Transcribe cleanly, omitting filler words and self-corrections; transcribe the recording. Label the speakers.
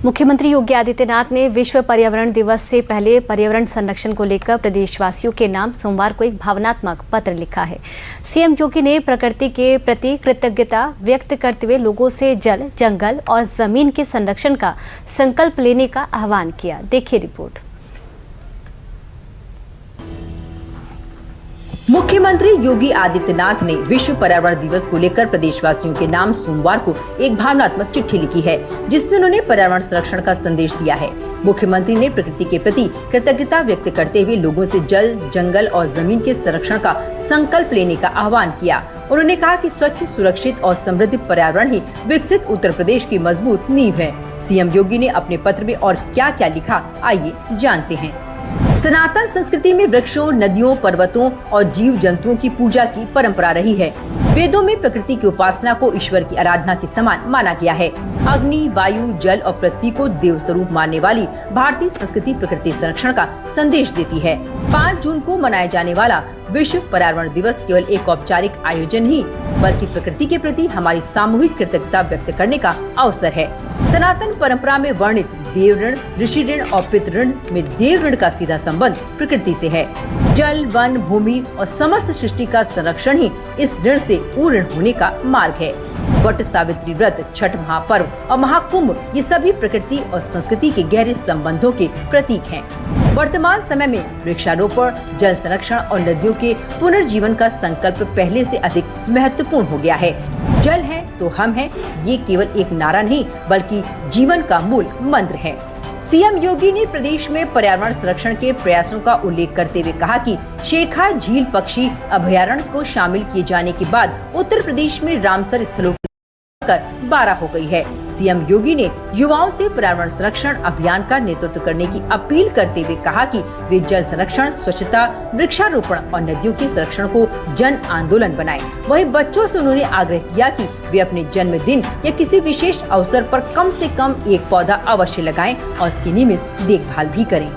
Speaker 1: मुख्यमंत्री योगी आदित्यनाथ ने विश्व पर्यावरण दिवस से पहले पर्यावरण संरक्षण को लेकर प्रदेशवासियों के नाम सोमवार को एक भावनात्मक पत्र लिखा है। सीएम योगी ने प्रकृति के प्रति कृतज्ञता व्यक्त करते हुए लोगों से जल, जंगल और जमीन के संरक्षण का संकल्प लेने का आह्वान किया। देखिए रिपोर्ट।
Speaker 2: मुख्यमंत्री योगी आदित्यनाथ ने विश्व पर्यावरण दिवस को लेकर प्रदेशवासियों के नाम सोमवार को एक भावनात्मक चिट्ठी लिखी है, जिसमें उन्होंने पर्यावरण संरक्षण का संदेश दिया है। मुख्यमंत्री ने प्रकृति के प्रति कृतज्ञता व्यक्त करते हुए लोगों से जल, जंगल और जमीन के संरक्षण का संकल्प लेने का आह्वान किया। उन्होंने कहा कि स्वच्छ, सुरक्षित और समृद्ध पर्यावरण ही विकसित उत्तर प्रदेश की मजबूत नींव है। सीएम योगी ने अपने पत्र में और क्या क्या लिखा, आइए जानते हैं। सनातन संस्कृति में वृक्षों, नदियों, पर्वतों और जीव जंतुओं की पूजा की परंपरा रही है। वेदों में प्रकृति की उपासना को ईश्वर की आराधना के समान माना गया है। अग्नि, वायु, जल और पृथ्वी को देव स्वरूप मानने वाली भारतीय संस्कृति प्रकृति संरक्षण का संदेश देती है। 5 जून को मनाया जाने वाला विश्व पर्यावरण दिवस केवल एक औपचारिक आयोजन नहीं, बल्कि प्रकृति के प्रति हमारी सामूहिक कृतज्ञता व्यक्त करने का अवसर है। सनातन परंपरा में वर्णित देव ऋण, ऋषि ऋण और पितृ ऋण में देव ऋण का सीधा संबंध प्रकृति से है। जल, वन, भूमि और समस्त सृष्टि का संरक्षण ही इस ऋण से ऊर्ण होने का मार्ग है। वट सावित्री व्रत, छठ महापर्व और महाकुंभ ये सभी प्रकृति और संस्कृति के गहरे संबंधों के प्रतीक हैं। वर्तमान समय में वृक्षारोपण, जल संरक्षण और नदियों के पुनर्जीवन का संकल्प पहले से अधिक महत्वपूर्ण हो गया है। जल है तो हम हैं, ये केवल एक नारा नहीं बल्कि जीवन का मूल मंत्र है। सीएम योगी ने प्रदेश में पर्यावरण संरक्षण के प्रयासों का उल्लेख करते हुए कहा कि शेखा झील पक्षी अभयारण्य को शामिल किए जाने के बाद उत्तर प्रदेश में रामसर स्थलों की 12 हो गई है। सीएम योगी ने युवाओं से पर्यावरण संरक्षण अभियान का नेतृत्व करने की अपील करते हुए कहा कि वे जल संरक्षण, स्वच्छता, वृक्षारोपण और नदियों के संरक्षण को जन आंदोलन बनाएं। वहीं बच्चों से उन्होंने आग्रह किया कि वे अपने जन्मदिन या किसी विशेष अवसर पर कम से कम एक पौधा अवश्य लगाएं और उसकी नियमित देखभाल भी करें।